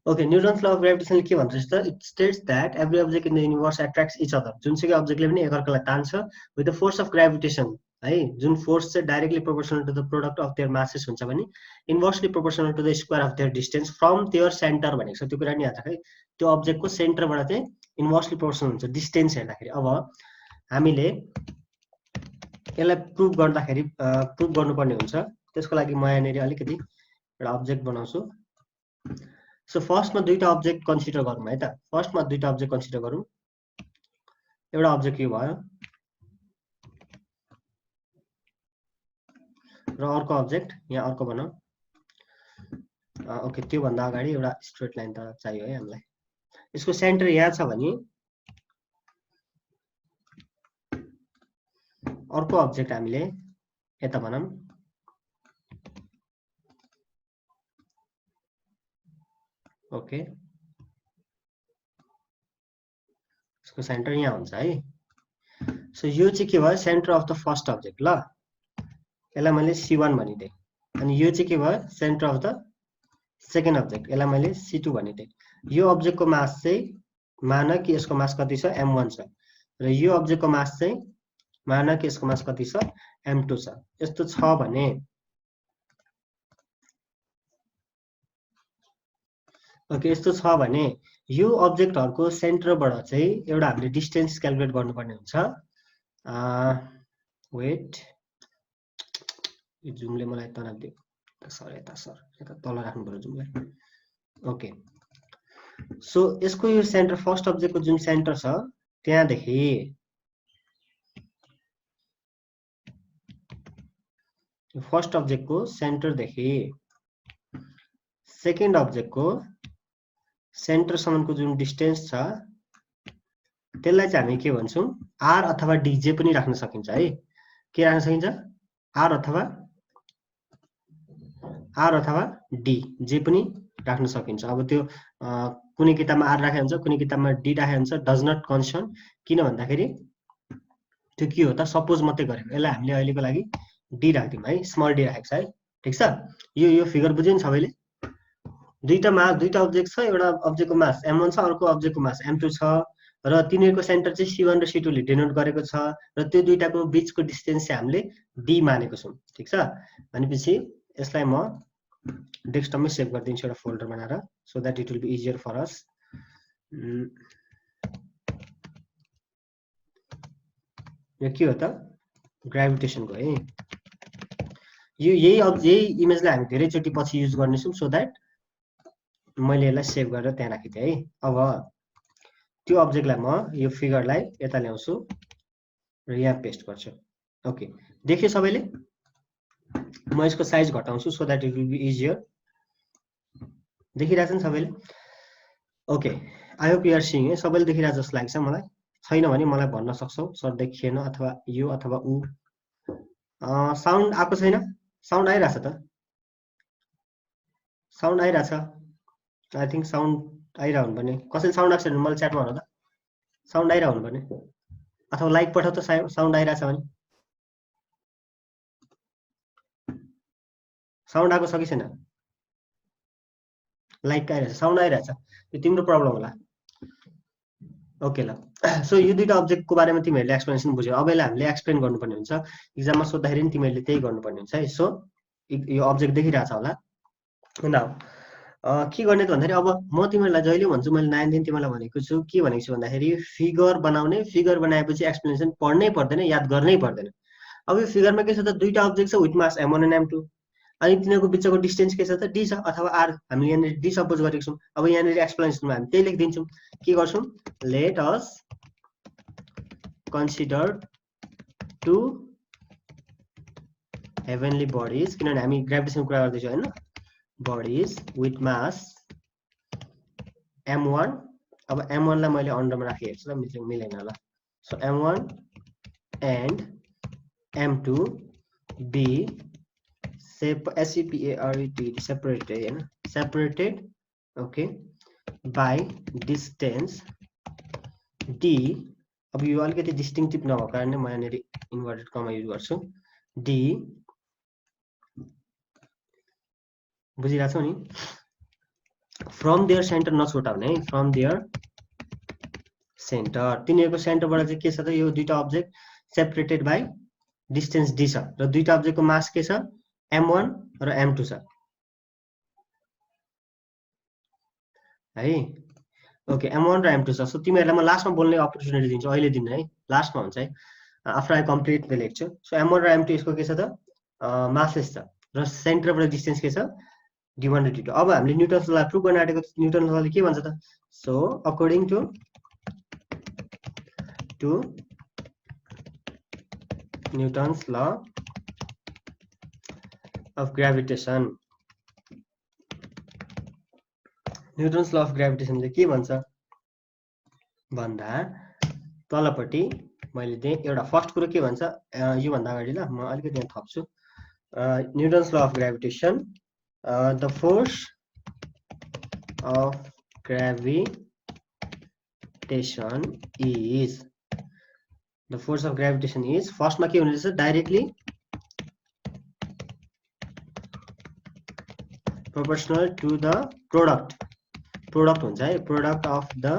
Okay, Newton's law of gravitation के भन्छ त, it states that every object in the universe attracts each other. जुनसुकै अब्जेक्टले पनि एकअर्कालाई तान्छ with the force of gravitation है, जुन फोर्स चाहिँ directly proportional to the product of their masses हुन्छ भने inversely proportional to the square of their distance from their centre भनेको छ। त्यो कुरा नि याद राख है, त्यो अब्जेक्टको सेन्टरबाट चाहिँ इन्भर्सली प्रोपोर्सनल हुन्छ डिस्टेन्स हेर्दाखेरि। अब हामीले यसलाई प्रुभ गर्दाखेरि प्रुभ गर्नुपर्ने हुन्छ, त्यसको लागि म यहाँनिर अलिकति एउटा अब्जेक्ट बनाउँछु। सो फर्स्टमा दुईटा अब्जेक्ट कन्सिडर गरौँ है त। फर्स्टमा दुईटा अब्जेक्ट कन्सिडर गरौँ। एउटा अब्जेक्ट यो भयो र अर्को अब्जेक्ट यहाँ अर्को बनाऊ। ओके, त्यो भन्दा अगाडि एउटा स्ट्रेट लाइन त चाहियो है हामीलाई। यसको सेन्टर यहाँ छ भने अर्को अब्जेक्ट हामीले यता बनाऊँ। ओके, यसको सेन्टर यहाँ हुन्छ है। सो यो चाहिँ के भयो, centre of the first object. ल यसलाई मैले C1 भनिदिएँ। अनि यो चाहिँ के भयो, centre of the second object, यसलाई मैले C2 भनिदिएँ। यो अब्जेक्टको मास चाहिँ मान कि यसको मास कति छ, M1 छ, र यो अब्जेक्टको मास चाहिँ मान कि यसको मास कति छ, M2 छ। यस्तो छ भने ओके, यस्तो छ भने यो अब्जेक्टहरुको सेन्टरबाट चाहिँ एउटा हामीले डिस्टेन्स क्याल्कुलेट गर्नुपर्ने हुन्छ। वेट, यो जुमले मलाई तनाव दियो। सर यता तल राख्नु पर्यो जुमलाई। ओके, सो यसको यो सेन्टर फर्स्ट अब्जेक्टको जुन सेन्टर छ त्यहाँदेखि फर्स्ट अब्जेक्टको सेन्टरदेखि सेकेन्ड अब्जेक्टको सेन्टरसम्मको जुन डिस्टेन्स छ त्यसलाई चाहिँ हामी के भन्छौँ, आर अथवा डी जे पनि राख्न सकिन्छ है। के राख्न सकिन्छ, आर अथवा डी जे पनि राख्न सकिन्छ। अब त्यो कुनै किताबमा आर राखेको हुन्छ, कुनै किताबमा डी राखेको हुन्छ, डज नट कन्सर्न। किन भन्दाखेरि त्यो के हो त, सपोज मात्रै गरेको। यसलाई हामीले अहिलेको लागि डी राख्दियौँ है, स्मल डी राखेको छ है। ठिक छ, यो फिगर बुझ्यो नि सबैले। दुईटा अब्जेक्ट छ, एउटा अब्जेक्टको मास M1 छ, अर्को अब्जेक्टको मास M2 छ, र तिनीहरूको सेन्टर चाहिँ C1 र C2 ले डिनोट गरेको छ, र त्यो दुईटाको बीचको डिस्टेन्स चाहिँ हामीले डी मानेको छौँ। ठिक छ, भनेपछि यसलाई म डेस्कटपमै सेभ गरिदिन्छु एउटा फोल्डर बनाएर, so that it will be easier for us. यो के हो त, ग्राभिटेसनको है। यो यही इमेजलाई हामी धेरैचोटि पछि युज गर्नेछौँ, सो द्याट मैले यसलाई सेभ गरेर त्यहाँ राखिदिएँ है। अब त्यो अब्जेक्टलाई म यो फिगरलाई यता ल्याउँछु र यहाँ पेस्ट गर्छु। ओके, देख्यो सबैले? म यसको साइज घटाउँछु so that it will be easier. देखिरहेछ नि सबैले? Okay, I hope you are seeing है। सबैले देखिरहेछ जस्तो लाग्छ मलाई। छैन भने मलाई भन्न सक्छौ, सर देखिएन अथवा यो अथवा ऊ। साउन्ड आएको छैन? साउन्ड आइरहेछ त? साउन्ड आइरहेछ? आई थिङ्क साउन्ड आइरह हुनुपर्ने। कसैले साउन्ड आएको छैन मलाई च्याटमा भन त। साउन्ड आइरह हुनुपर्ने, अथवा लाइक पठाउ त साउन्ड आइरहेछ भने। साउन्ड आएको छ कि छैन? लाइक आइरहेछ, साउन्ड आइरहेछ, यो तिम्रो प्रब्लम होला। ओके ल, सो यो दुईटा अब्जेक्टको बारेमा तिमीहरूले एक्सप्लेनेसन बुझ्यौ। अब यसलाई हामीले एक्सप्लेन गर्नुपर्ने हुन्छ, इक्जाममा सोद्धाखेरि नि तिमीहरूले त्यही गर्नुपर्ने हुन्छ है। सो यो अब्जेक्ट देखिरहेछ होला। के गर्ने त भन्दाखेरि, अब म तिमीहरूलाई जहिले भन्छु, मैले नयाँ दिन तिमीलाई भनेको छु, के भनेको छु भन्दाखेरि फिगर बनाउने, फिगर बनाएपछि एक्सप्लेनेसन पढ्नै पर्दैन, याद गर्नै पर्दैन। अब यो फिगरमा के छ त, दुईटा अब्जेक्ट छ with mass M1 and M2, अनि तिनीहरूको बिचको डिस्टेन्स के छ त, डी छ अथवा आर। हामीले यहाँनिर डी सपोज गरेको छौँ। अब यहाँनिर एक्सप्लेनेसनमा हामी त्यही लेखिदिन्छौँ। के गर्छौँ, let us consider two heavenly bodies, किनभने हामी ग्राभिटेसनको कुरा गर्दैछौँ होइन, बडिज विथ मास M1। अब M1 लाई मैले अन्डरमा राखिहेर्छु ल, मिलेन होला। So M1 and M2 be separated okay by distance d। अब यो अलिकति डिस्टिङटिभ नभएको कारणले म यहाँनिर इन्भर्टेड कमा युज गर्छु, d। बुझिरहेछौ नि? फ्रम देयर सेन्टर नछुटाउने है, फ्रम देयर सेन्टर। तिनीहरूको सेन्टरबाट चाहिँ के छ त, यो दुईटा object separated by distance D छ र दुईटा अब्जेक्टको मास के छ, m1 र m2 छ है। ओके, m1 र m2 छ। सो तिमीहरूलाई म लास्टमा बोल्ने अपर्च्युनिटी दिन्छु, अहिले दिन्न है, लास्टमा हुन्छ है, after I complete the lecture. So m1 र m2 यसको के छ त, मासेस छ र सेन्टरबाट डिस्टेन्स के छ, d1 र d2। अब हामीले न्युटन्स ललाई प्रुभ गर्न आँटेको, न्युटन्स लले के भन्छ त, so according to Newton's law of gravitation, Newton's law of gravitation चाहिँ के भन्छ भन्दा, तलपट्टि मैले दिएँ एउटा फर्स्ट कुरो के भन्छ, योभन्दा अगाडि ल म अलिकति यहाँ थप्छु। Newton's law of gravitation, the force of gravitation is, the force of gravitation is, फर्स्टमा के हुने रहेछ, directly proportional to the product, product हुन्छ है, product of the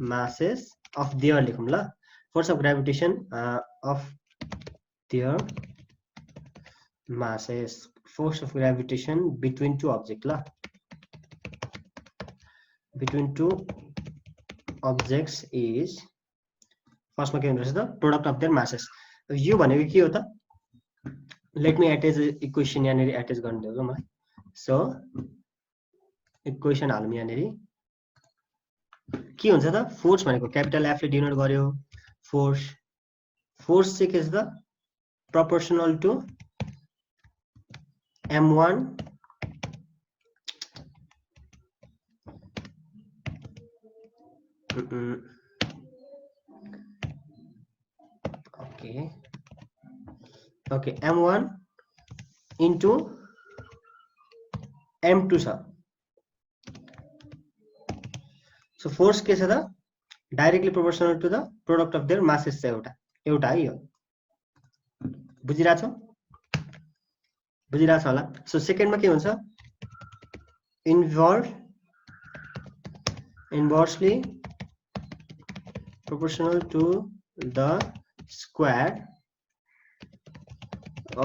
masses of their लेखौँ ल, force of gravitation of their masses, force of gravitation between two object ल, between two objects is, फर्स्टमा के हुँदो रहेछ त, प्रोडक्ट अफ देयर masses। यो भनेको के हो त, लेट मी एटेच इक्वेसन यहाँनिर एटेच गर्नु दिएको मलाई। सो इक्वेसन हालौँ यहाँनिर, के हुन्छ त, फोर्स भनेको क्यापिटल एफ ले डिनोट गर्यो, फोर्स, फोर्स चाहिँ के छ त, proportional to m1 okay m1 into m2 छ। सो फोर्स के छ त, directly proportional to the product of their masses छ, एउटा एउटा है यो, बुझिरहेछ होला। सो सेकेन्डमा के हुन्छ, inversely proportional to the square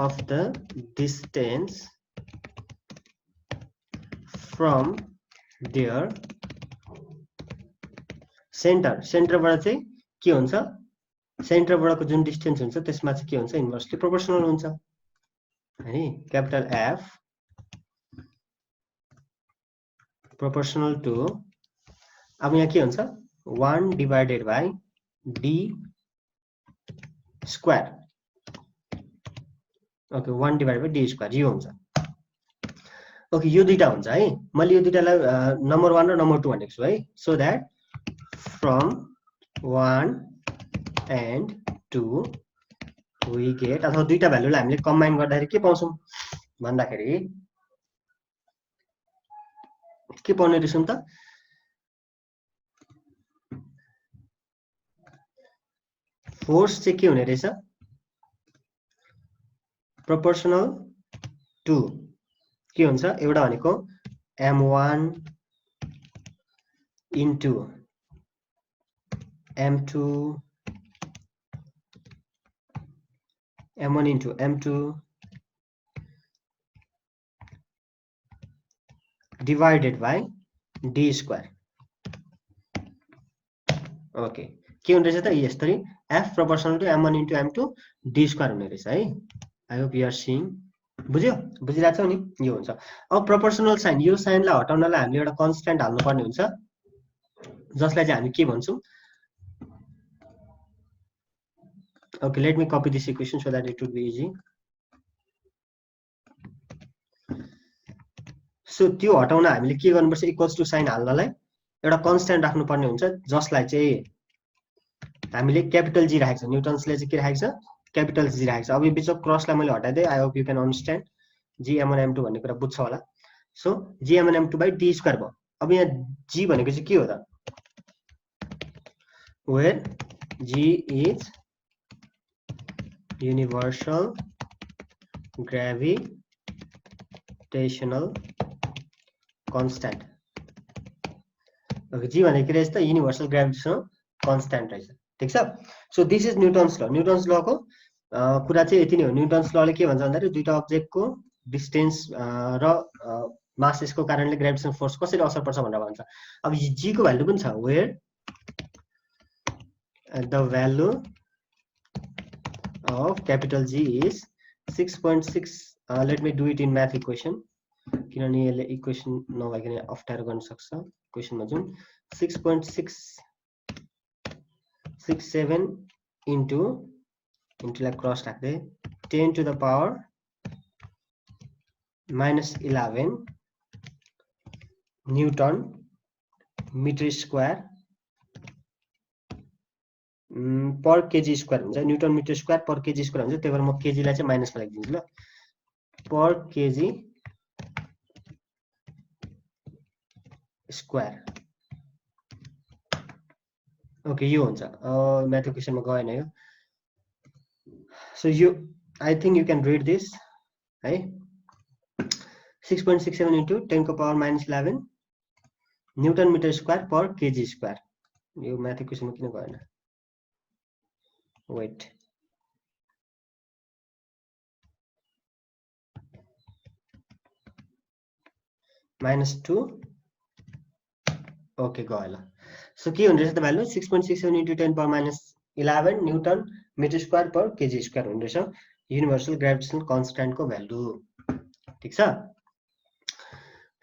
of the distance from their centre, सेन्टरबाट चाहिँ के हुन्छ, सेन्टरबाटको जुन डिस्टेन्स हुन्छ त्यसमा चाहिँ के हुन्छ, इन्भर्सली प्रोपोर्सनल हुन्छ है, क्यापिटल एफ प्रोपोर्सनल टु, अब यहाँ के हुन्छ, 1 divided by d square, okay 1 divided by d square, यो हुन्छ। ओके, यो दुईटा हुन्छ है, मैले यो दुईटालाई नम्बर 1 र नम्बर 2 भनेको छु है, so that from 1 and 2 we get, अथवा दुईटा भ्यालुलाई हामीले कम्बाइन गर्दाखेरि के पाउँछौँ भन्दाखेरि, के पाउने रहेछौँ त, फोर्स चाहिँ के हुने रहेछ, प्रोपोर्सनल टु के हुन्छ, एउटा भनेको m1 into m2, m1 into m2 divided by d square। Okay, के हुने रहेछ त, यसरी f proportional to m1 into m2 d square हुने रहेछ है। आई होप यु आर सीइङ, बुझ्यो, बुझिरहेछौ नि, यो हुन्छ। अब प्रोपोर्सनल साइन, यो साइनलाई हटाउनलाई हामीले एउटा कन्स्ट्यान्ट हाल्नुपर्ने हुन्छ, जसलाई चाहिँ हामी के भन्छौँ, okay let me copy this equation so that it would be easy। So त्यो हटाउन हामीले के गर्नुपर्छ, इक्वल्स टु साइन हाल्नलाई एउटा कन्स्ट्यान्ट राख्नुपर्ने हुन्छ, जसलाई चाहिँ हामीले क्यापिटल जी राखेको छ, न्युटन्सले चाहिँ के राखेको छ, क्यापिटल जी राखेको छ। अब यो बिचको क्रसलाई मैले हटाइदिएँ, I hope you can understand, G m1 m2 भन्ने कुरा बुझ्छ होला। So G m1 m2 by d square भयो। अब यहाँ जी भनेको चाहिँ के हो त, where G is universal gravitational constant, okay, G भनेको रहेछ त युनिभर्सल ग्राभिटेसनल कन्स्ट्यान्ट रहेछ, ठिक छ। So this is Newton's law. Newton's लको कुरा चाहिँ यति नै हो। न्युटन्स लले के भन्छ भन्दाखेरि दुईटा अब्जेक्टको डिस्टेन्स र मासेसको कारणले ग्राभिटेसनल फोर्स कसरी असर पर्छ भनेर भन्छ। अब जी को भ्यालु पनि छ, where the value of capital G is 6.6. Let me do it in math equation. किनभने यसले इक्वेसन नभइकन अप्ठ्यारो गर्न सक्छ। इक्वेसनमा जुन 6.667 इन्टु लाई क्रस राख्दै 10 to the power -11 newton metre square per KG square हुन्छ। Newton metre square per KG square हुन्छ, त्यही भएर म केजीलाई चाहिँ माइनसमा लेखिदिन्छु ल। पर केजी स्क्वायर, ओके यो हुन्छ। म्याथ इक्वेसनमा गएन यो। सो यो I think you can read this है। 6.67 इन्टु 10 को power -11 newton metre square per KG square. यो म्याथ इक्वेसनमा किन गएन? वेट, -2 ओके गयो ल। सो के हुने रहेछ त value 6.67 into 10 power -11 newton metre square per KG square हुने रहेछ युनिभर्सल ग्राभिटेसनल कन्स्ट्यान्टको भ्यालु, ठिक छ।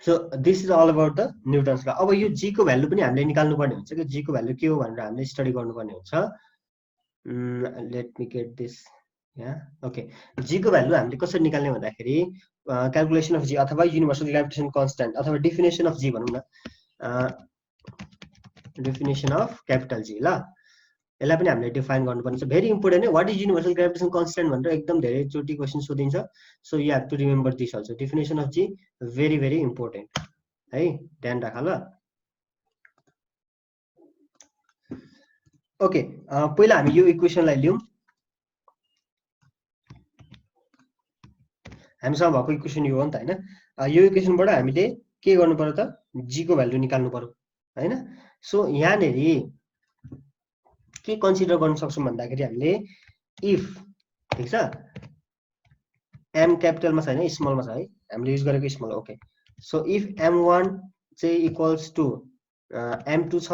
So this is all about the Newton's law. अब यो जी को भ्यालु पनि हामीले निकाल्नु पर्ने हुन्छ कि जी को भ्यालु के हो भनेर हामीले स्टडी गर्नुपर्ने हुन्छ। लेट मी गेट दिस यहाँ, ओके। जी को भ्यालु हामीले कसरी निकाल्ने भन्दाखेरि क्याल्कुलेसन अफ जी अथवा युनिभर्सल ग्राभिटेसन कन्स्ट्यान्ट अथवा डेफिनेसन अफ जी भनौँ न, डेफिनेसन अफ क्यापिटल जी ल। यसलाई पनि हामीले डिफाइन गर्नुपर्ने छ। भेरी इम्पोर्टेन्ट है। What is universal gravitation constant भनेर एकदम धेरैचोटि क्वेसन सोधिन्छ। So you have to remember this also. Definition of G very very important है, ध्यान राख ल। ओके, पहिला हामी यो इक्वेसनलाई लियौँ। हामीसँग भएको इक्वेसन यो हो नि त हैन। यो इक्वेसनबाट हामीले के गर्नु पर्यो त, जी को भ्यालु निकाल्नु पर्यो हैन। सो यहाँनेरि के कन्सिडर गर्न सक्छौँ भन्दाखेरि हामीले इफ, ठिक छ, एम क्यापिटलमा छ हैन, स्मलमा छ है, हामीले युज गरेको small, okay. So if m1 चाहिँ इक्वल्स टु m2 छ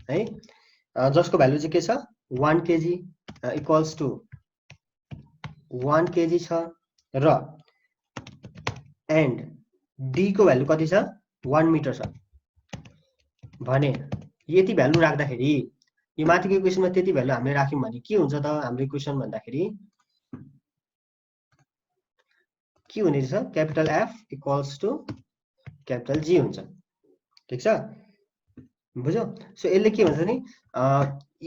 है, जसको भ्यालु चाहिँ के छ 1 केजी इक्वल्स टु 1 केजी छ र एन्ड डी को भ्यालु कति छ 1 मिटर छ भने यति भ्यालु राख्दाखेरि यो माथिको इक्वेसनमा त्यति भ्यालु हामीले राख्यौं भने के हुन्छ त हाम्रो इक्वेसन भन्दाखेरि के हुने रहेछ, capital F equals to capital G हुन्छ, ठिक छ, बुझ्यौ। सो यसले के भन्छ नि,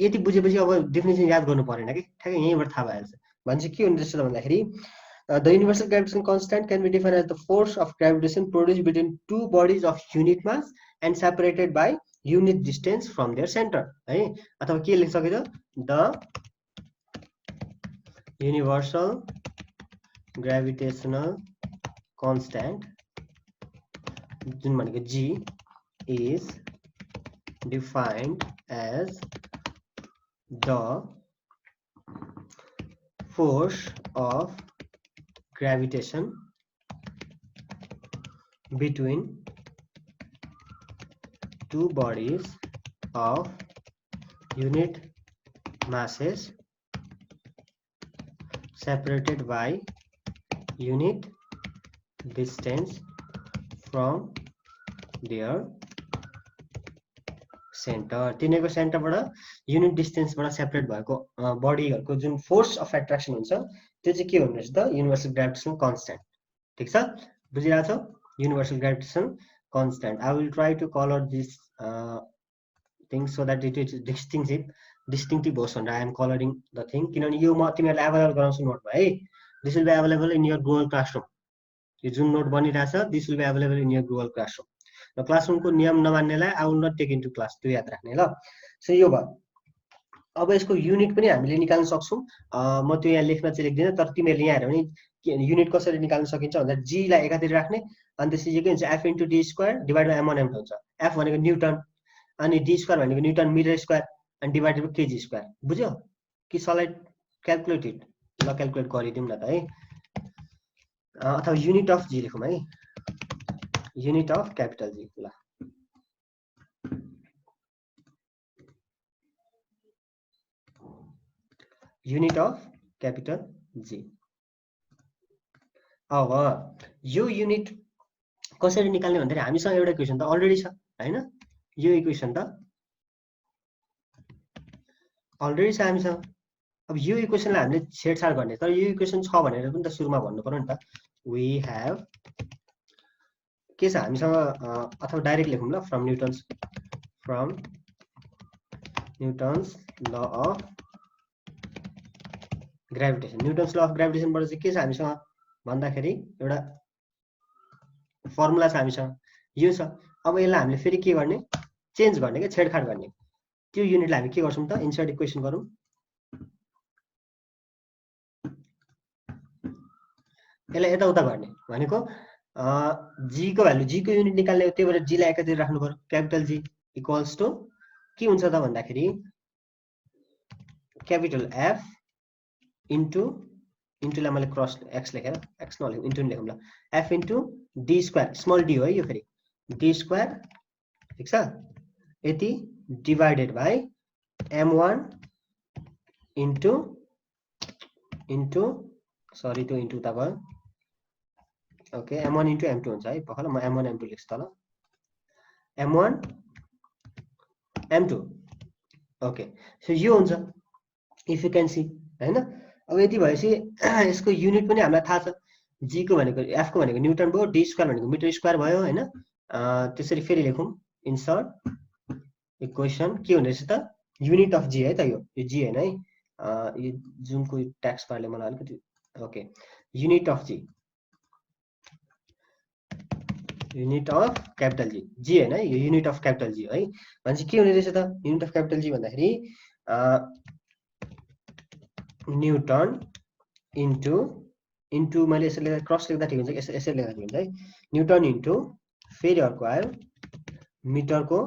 यति बुझेपछि अब डेफिनेसन याद गर्नु परेन कि, ठ्याक्कै यहीँबाट थाहा भइहाल्छ। भन्छ के हुने रहेछ भन्दाखेरि the universal gravitation constant can be defined as the force of gravitation produced between two bodies of unit mass and separated by unit distance from their center है। अथवा के लेख्न सकिन्छ, the universal gravitational constant जुन भनेको g is defined as the force of gravitation between two bodies of unit masses separated by unit distance from their centre. तिनीहरुको सेन्टरबाट unit डिस्टेन्सबाट सेपरेट भएको बडीहरुको जुन फोर्स अफ एट्र्याक्सन हुन्छ त्यो चाहिँ के हुने रहेछ त युनिभर्सल ग्राभिटेसनल कन्स्ट्यान्ट, ठीक छ, बुझिरहेको छौ, universal gravitational constant. I will try to colour this thing so that it is distinctive होस् भनेर I am colouring the thing, किनभने यो म तिमीहरुलाई एभाइलेबल गराउँछु नोटमा है। This will be available in your Google classroom. यो जुन नोट बनिरहेछ this will be available in your Google classroom. र क्लासरुमको नियम नमान्नेलाई I will not take into class, त्यो याद राख्ने ल। सो यो भयो। अब यसको युनिट पनि हामीले निकाल्न सक्छौं। म त्यो यहाँ लेख्न चाहिँ लेख्दिनँ, तर तिमीहरूले यहाँ हेर्यो भने युनिट कसरी निकाल्न सकिन्छ भन्दा जी लाई एकातिर राख्ने अनि त्यसपछि के हुन्छ F into D square divide by m1 m2 हुन्छ। एफ भनेको न्युटन अनि डी स्क्वायर भनेको न्युटन मिटर स्क्वायर अनि डिभाइडेड बाइ केजी स्क्वायर बुझ्यो कि सलाई क्याल्कुलेटेड ल क्याल्कुलेट गरिदिउँ न त है अथवा युनिट अफ जी लेखौँ है युनिट अफ क्यापिटल जी ल युनिट अफ क्यापिटल जी अब यो युनिट कसरी निकाल्ने भन्दाखेरि हामीसँग एउटा इक्वेसन त अलरेडी छ हैन यो इक्वेसन त अलरेडी छ हामीसँग अब यो इक्वेसनलाई हामीले छेडछाड गर्ने तर यो इक्वेसन छ भनेर पनि त सुरुमा भन्नु पर्यो नि त वी हैव के छ हामीसँग अथवा डाइरेक्ट लेखौँ ल from Newton's law of gravitation Newton's law of ग्राभिटेसनबाट चाहिँ के छ हामीसँग भन्दाखेरि एउटा फर्मुला छ हामीसँग यो छ अब यसलाई हामीले फेरि के गर्ने चेन्ज गर्ने के छेडछाड गर्ने त्यो युनिटलाई हामी के गर्छौं त इन्सर्ट इक्वेसन गरौँ यसलाई यताउता गर्ने भनेको जी को भ्यालु जी को युनिट निकाल्ने त्यही भएर जी लाई एकातिर राख्नु पर्यो क्यापिटल जी इक्वल्स टु के हुन्छ त भन्दाखेरि क्यापिटल एफ इन्टु लाई मैले क्रस एक्स लेखेर एक्स नलेखौँ इन्टु लेखौँ ल F into D square small D हो है यो फेरि डी स्क्वायर ठीक छ यति divided by m1 into sorry त्यो इन्टु त भयो ओके m1 इन्टु m2 हुन्छ है पखल म m1 m2 लेख्छु त ल m1 m2 ओके सो यो हुन्छ इफ यु क्यान सी हैन अब यति भएपछि यसको युनिट पनि हामीलाई थाहा छ जी को भनेको एफ को भनेको न्युटन भयो डी स्क्वायर भनेको मिटर स्क्वायर भयो हैन त्यसरी फेरि लेखौँ इन्सर्ट इक्वेसन के हुने रहेछ त युनिट अफ जी है त यो जी हैन है यो जुनको ट्याक्स बारले मलाई अलिकति okay unit of G unit of capital G हैन यो युनिट अफ क्यापिटल जी है भनेपछि के हुने रहेछ त युनिट अफ क्यापिटल जी भन्दाखेरि न्युटन इन्टु मैले यसरी लेख्दा क्रस लेख्दा ठिक हुन्छ यसरी लेख्दा ठिक हुन्छ है न्युटन इन्टु फेरि अर्को आयो मिटरको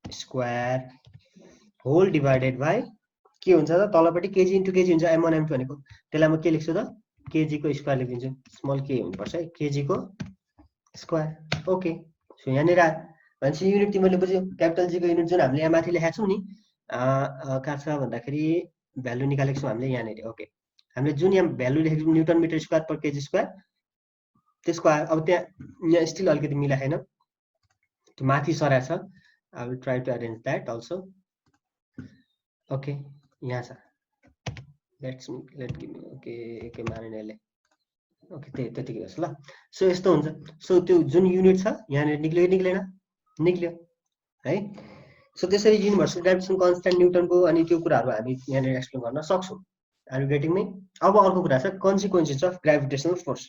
स्क्वायर होल डिभाइडेड बाइ के हुन्छ त तलपट्टि केजी इन्टु केजी हुन्छ m1 m2 भनेको त्यसलाई म के लेख्छु त केजी को स्क्वायर लेखिदिन्छु स्मल के हुनुपर्छ है केजी को स्क्वायर ओके सो यहाँनिर भनेपछि युनिट तिमीले बुझ्यौ क्यापिटल जी को युनिट जुन हामीले यहाँ माथि लेखेका छौँ नि कहाँ छ भन्दाखेरि भ्यालु निकालेको छौँ हामीले यहाँनिर ओके हामीले जुन यहाँ भ्यालु लेखेको छौँ newton metre square per KG square त्यसको अब त्यहाँ यहाँ स्टिल अलिकति मिलाएन त्यो माथि सराछ I will try to arrange that also okay यहाँ छ लेट गिभ मी ओके के मानेन यसले ओके त्यतिकै होस् ल सो यस्तो हुन्छ सो त्यो जुन युनिट छ यहाँनिर निक्ल्यो है सो त्यसरी युनिभर्सल ग्राभिटेसन कन्स्ट्यान्ट न्युटनको अनि त्यो कुराहरू हामी यहाँनिर एक्सप्लेन गर्न सक्छौँ आर यु गेटिङ मी अब अर्को कुरा छ consequences of gravitational force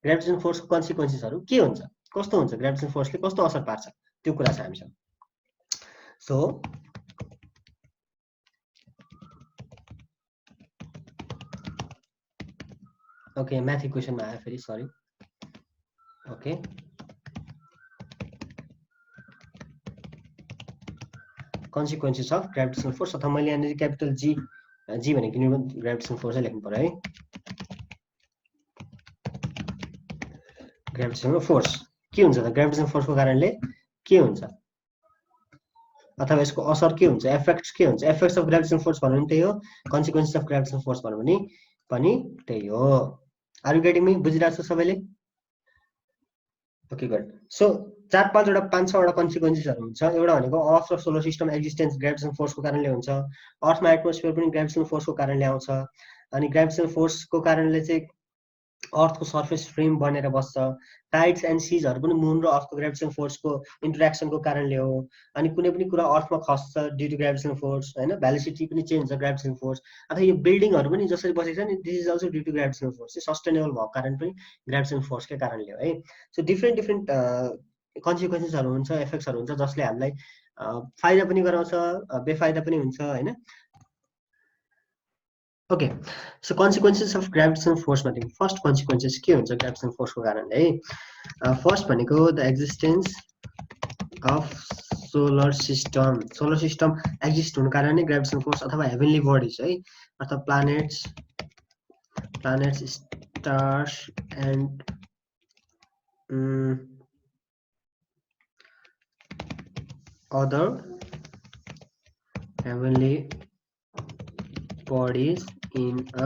gravitation फोर्सको कन्सिक्वेन्सेसहरू के हुन्छ कस्तो हुन्छ ग्राभिटेसन फोर्सले कस्तो असर पार्छ त्यो कुरा छ हामीसँग सो ओके म्याथ इक्वेसनमा आयो फेरि sorry okay consequences of gravitational force अथवा मैले यहाँनिर क्यापिटल जी भनेको ग्राभिटेसनल फोर्सै लेख्नु पर्यो है ग्राभिटेसनल फोर्स के हुन्छ त ग्राभिटेसनल फोर्सको कारणले के हुन्छ अथवा यसको असर के हुन्छ इफेक्ट्स के हुन्छ इफेक्ट्स अफ ग्राभिटेसनल फोर्स भन्नु पनि त्यही हो कन्सिक्वेन्सेस अफ ग्राभिटेसनल फोर्स भन्नु पनि त्यही हो आर यु गेटिङ मी बुझिरहेको छ सबैले ओके गुड सो 4-5 वटा 5-6 वटा कन्सिक्वेन्सेसहरू हुन्छ एउटा भनेको अर्थ र सोलर सिस्टम एक्जिस्टेन्स ग्राभिटेसनल फोर्सको कारणले हुन्छ अर्थमा एटमोस्फियर पनि ग्राभिटेसनल फोर्सको कारणले आउँछ अनि ग्राभिटेसनल फोर्सको कारणले चाहिँ अर्थको सर्फेस फ्रेम बनेर बस्छ टाइड्स एन्ड सीजहरू पनि मुन र अर्थको ग्राभिटेसनल फोर्सको इन्टरेक्सनको कारणले हो अनि कुनै पनि कुरा अर्थमा खस्छ ड्यु टु ग्राभिटेसनल फोर्स हैन भेलोसिटी पनि चेन्ज हुन्छ ग्राभिटेसनल फोर्स अथवा यो बिल्डिङहरू पनि जसरी बसेको छ नि this is also due to gravitational force sustainable भएको कारण पनि ग्राभिटेसनल फोर्सकै कारणले हो है सो डिफ्रेन्ट कन्सिक्वेन्सेसहरू हुन्छ इफेक्ट्सहरू हुन्छ जसले हामीलाई फाइदा पनि गराउँछ बेफाइदा पनि हुन्छ हैन okay so consequences of gravitational फोर्समा देखि फर्स्ट कन्सिक्वेन्सेस के हुन्छ ग्राभिटेसनल फोर्सको कारणले है फर्स्ट भनेको the existence of solar system exist हुनु कारण नै ग्राभिटेसन फोर्स अथवा हेभेनली बडिज है अथवा planets stars and other heavenly bodies in a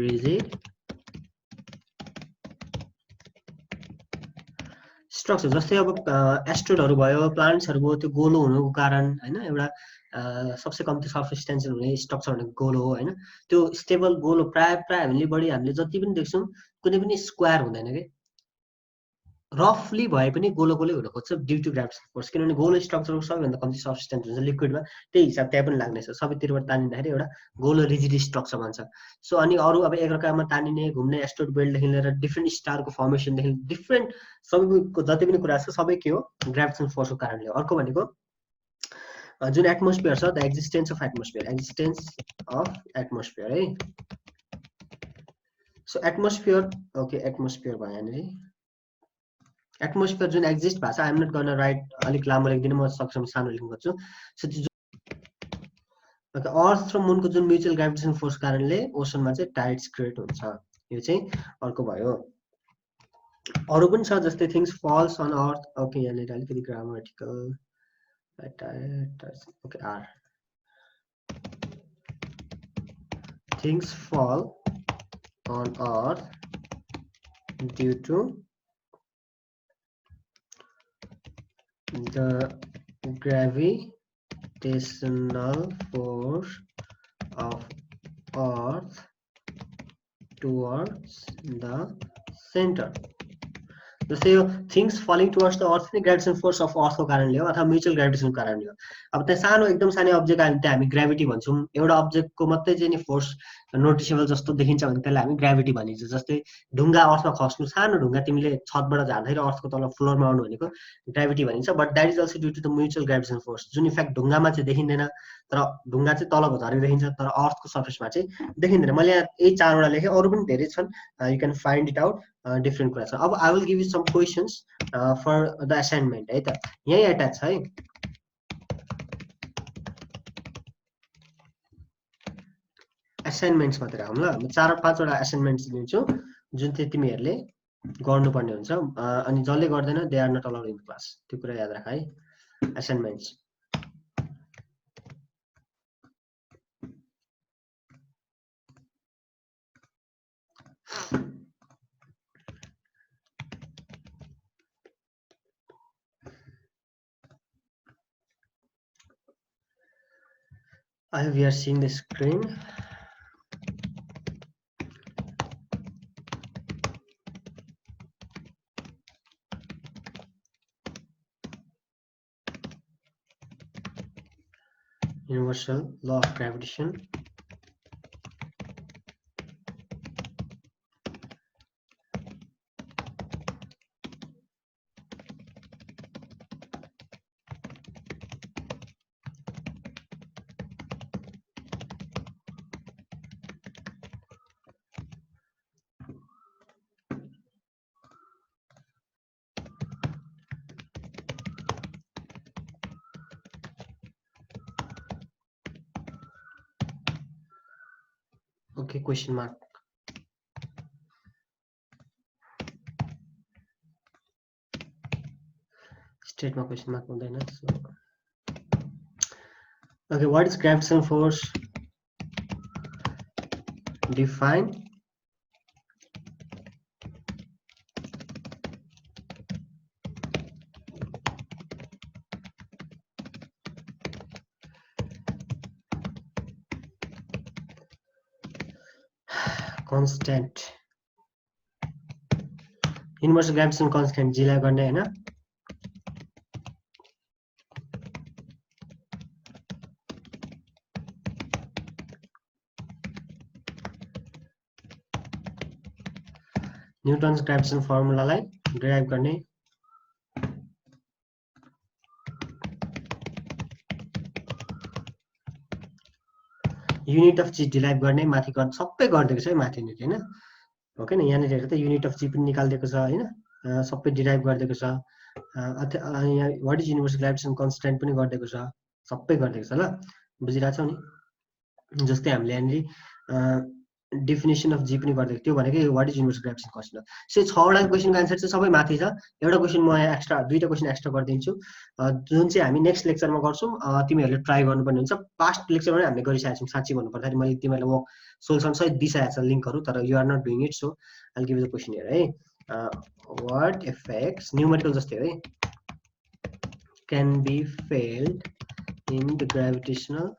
rigid structure जस्तै अब एस्ट्रोइडहरु भयो प्लानेट्सहरु भयो त्यो गोलो हुनुको कारण हैन एउटा सबसे कम्ती सर्फेस टेन्सन हुने स्ट्रक्चर भनेको गोलो हो हैन त्यो स्टेबल गोलो प्राय हेभेनली बडी हामीले जति पनि देख्छौं कुनै पनि स्क्वायर हुँदैन के रफली भए पनि गोलो हुन खोज्छ ड्यू टु ग्राभिटेसन फोर्स किनभने गोलो स्ट्रक्चरको सबैभन्दा कम्ती सर्फेस टेन्सन हुन्छ लिक्विडमा त्यही हिसाब त्यहाँ पनि लाग्नेछ सबैतिरबाट तानिँदाखेरि एउटा गोलो रिजिड स्ट्रक्चर भन्छ सो अनि अरु अब एकअर्कामा तानिने घुम्ने एस्ट्रोइड बेल्टदेखि लिएर डिफ्रेन्ट स्टारको फर्मेसनदेखि डिफ्रेन्ट सबैको जति पनि कुरा छ सबै के हो ग्राभिटेसन फोर्सको कारणले हो अर्को भनेको जुन एटमोस्फियर छ द एक्जिस्टेन्स अफ एटमोस्फियर है सो एटमोस्फियर ओके एटमोस्फियर भयो यहाँनिर एटमोस्फियर जुन एक्जिस्ट भएको छ आई एम नट गर्न राइट अलिक लामो लेख्दिन म सक्षम सानो लेख्न खोज्छु सो ओके अर्थ र मूनको जुन म्युचुअल ग्राभिटेसन फोर्स कारणले ओसनमा चाहिँ टाइड्स क्रिएट हुन्छ यो चाहिँ अर्को भयो अरु पनि छ जस्तै things falls on earth okay यहाँनिर अलिकति grammatical okay are things fall on earth due to the gravitational force of earth towards the center जस्तै यो things falling towards the earth नै ग्राभिटेसन फोर्स अफ अर्थको कारणले हो अथवा म्युचुअल ग्राभिटेसनको कारणले हो अब त्यहाँ सानो एकदम सानो अब्जेक्ट आयो भने त्यहाँ हामी ग्राभिटी भन्छौं एउटा अब्जेक्टको मात्रै चाहिँ नि फोर्स नोटिसेबल जस्तो देखिन्छ भने त्यसलाई हामी ग्राभिटी भनिन्छ जस्तै ढुङ्गा अर्थमा खस्नु सानो ढुङ्गा तिमीले छतबाट झार्दै अर्थको तल फ्लोरमा आउनु भनेको ग्राभिटी भनिन्छ but that is also due to the mutual gravitation force जुन इफेक्ट ढुङ्गामा चाहिँ देखिँदैन तर ढुङ्गा चाहिँ तलको झरेको देखिन्छ तर अर्थको सर्फेसमा चाहिँ देखिँदैन मैले यहाँ यही चारवटा लेखे अरु पनि धेरै छन् you can find it out different कुरा छ अब I will give you some questions for the assignment है त यही एट्याच छ है असाइनमेन्ट्स मात्र आउँ ल म 4-5 वटा असाइनमेन्ट्स दिन्छु जुन चाहिँ तिमीहरुले गर्नुपर्ने हुन्छ अनि जसले गर्दैन they are not allowed in class त्यो कुरा याद राख है assignments I hope you are seeing the screen. Universal law of gravitation. Okay, question mark. Statement question mark हुँदैन so okay what is gravitational force define constant universal gravitation constant g लाई गर्ने हैन Newton's gravitation फर्मुलालाई derive गर्ने unit of G derive गर्ने माथि गर्न सबै गर्दिएको छ है माथि नि हैन ओके न यहाँ हेर्दा त युनिट अफ जी पनि निकाल्दिएको छ हैन सबै डिराइभ गर्दिएको छ यहाँ what is universal gravitation constant पनि गरिदिएको छ, सबै गरिदिएको छ ल, बुझिरहेछौ नि। जस्तै हामीले यहाँनिर डेफिनेसन अफ जी पनि गरिदिएको त्यो भनेको what is universal gravitation constant. So 6वटा क्वेसनको आन्सर चाहिँ सबै माथि छ, एउटा क्वेसन म यहाँ एक्स्ट्रा 2टा क्वेसन एक्स्ट्रा गरिदिन्छु, जुन चाहिँ हामी नेक्स्ट लेक्चरमा गर्छौँ। तिमीहरूले ट्राई गर्नुपर्ने हुन्छ। पास्ट लेक्चरमा हामीले गरिसकेका छौँ, साँच्चै भन्नुपर्दाखेरि मैले तिमीहरूलाई म सोल्युसन सहित दिइसकेको छ लिङ्कहरू, तर you are not doing it. So I will give you the question here है। व्हाट इफेक्ट्स न्युमेरिकल जस्तै है can be felt in the gravitational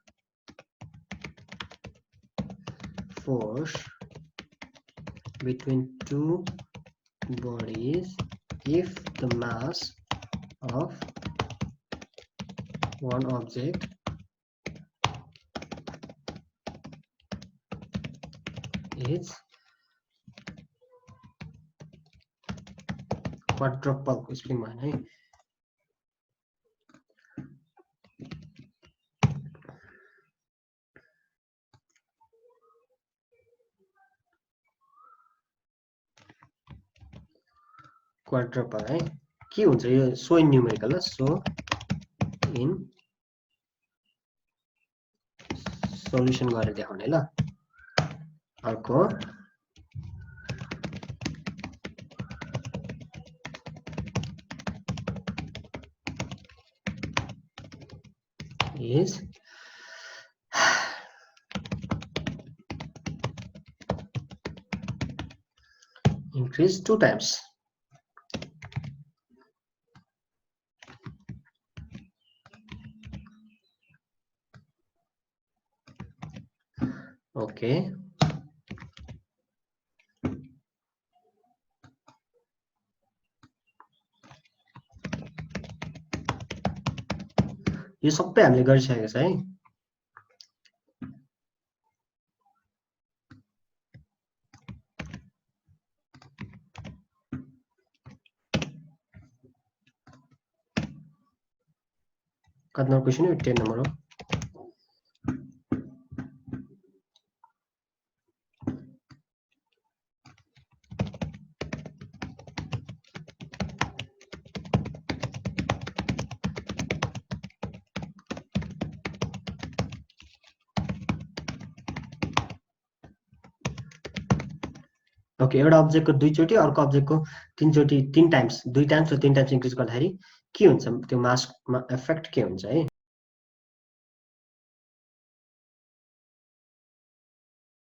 force between two bodies if the mass of one object is quadruple spelling भएन है। Quadruple है के हुन्छ यो? So in numerical ल, सो इन सोल्युसन गरेर देखाउने ल। अर्को is increase 2 times. Okay. यो सबै हामीले गरिसकेको छ है। कति नम्बर क्वेसन हो? 10 नम्बर हो। ओके, एउटा अब्जेक्टको 2 चोटि अर्को अब्जेक्टको 3 चोटि 3 टाइम्स 2 टाइम्स र 3 टाइम्स इन्क्रिज गर्दाखेरि के हुन्छ? त्यो मासमा इफेक्ट के हुन्छ है?